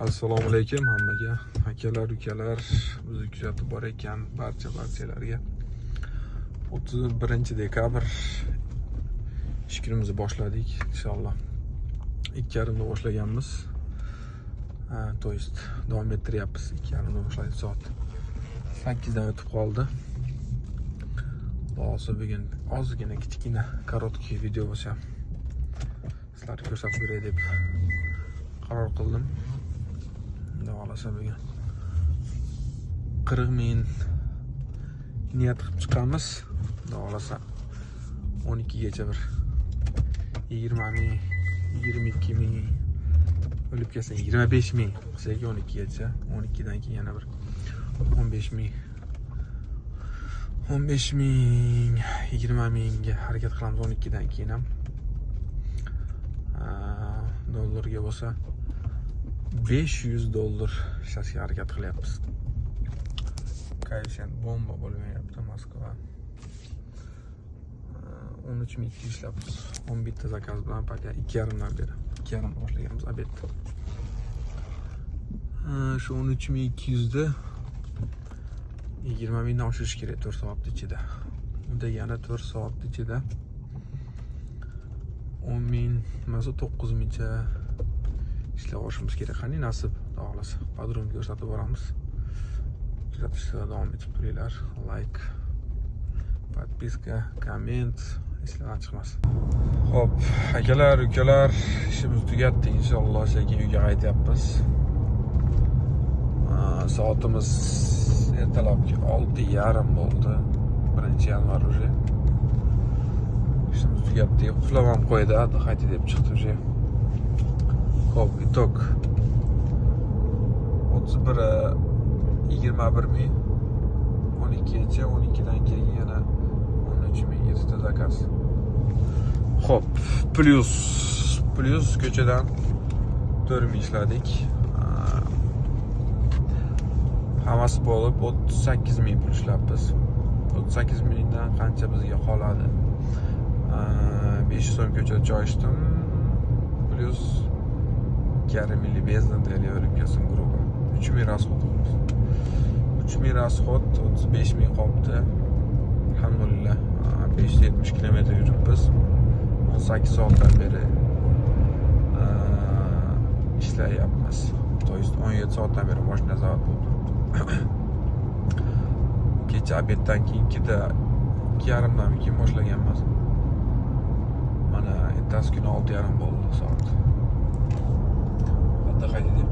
Assalomu alaykum hammaga, akalar, ukalar, bizni kuzatib borayotgan barchalarga 31 dekabr ish kunimizni boshladik inshaalloh. 2:30da boshlaganmiz. To есть davom ettiryapmiz. 2:30da boshladik, soat 8dan o'tib qoldi. Hozir bugun ozgina kichkina korotkий video bo'lsa sizlarga ko'rsatib beray deb qaror qildim. Olasa bugun 40 ming niyat qilib chiqamiz. Olasa 12 gacha bir 20 ming, 22 ming o'lib kelsa 25 ming qilsak 12 gacha, 12 dan keyin yana bir 15 ming 20 mingga harakat qilamiz. 12 dan keyin ham dollarga bo'lsa $500 ishlashga harakat qilyapmiz. Koefitsient bomba bo'lmayapti. Moskva 13.200 ishlayapmiz. 11 ta zakaz bilan paka 2:30dan beri. 2:30da boshlaganmiz obedni. Shu 13.200 da 20 mingdan oshirish kerak 4 soat ichida. Unda yana 4 soat ichida 10 ming, emas 9 mingcha ishlab olishimiz kerak. Qani nasib, xudo xolasa. Podrumga ko'rsatib boramiz. Kuzatishda davom etib turinglar. Like, podpiska, komment esdan chiqmasin. Xo'p, akalar, ukalar, ishimiz tugatdi. Inshaalloh sekin uyga qaytyapmiz. Soatimiz ertalabki 6:30 bo'ldi. 1-yanvar уже. İşimiz tugatdi. Uxlab ham qo'ydi, qayta deb chiqdi уже. Hop, itok 21 ming, 12 gacha, 12dan keyin yana 13 ming 7 ta zakaz. Hop, plus ko'chadan 4 ming ishladik. Hammasi bo'lib 38 ming pul ishlayapmiz. 38 mingdan qancha bizga qoladi? 500 so'm ko'chada joy ichdim. Plus 2,5 milli bezdan o'lib kelsin gruba. 3 ming rasxod qilamiz. 3 ming rasxod, 35 ming qolibdi. Alhamdulillah 570 kilometr yuribmiz. 18 soatdan beri ishlayapmiz. To есть 17 soatdan beri mashina zavat bo'lib turibdi. Kecha obeddan keyin 2:30dan keyin boshlaganmiz. Mana ertasi kuni 6:30 bo'ldi soat. Hadda qayta deb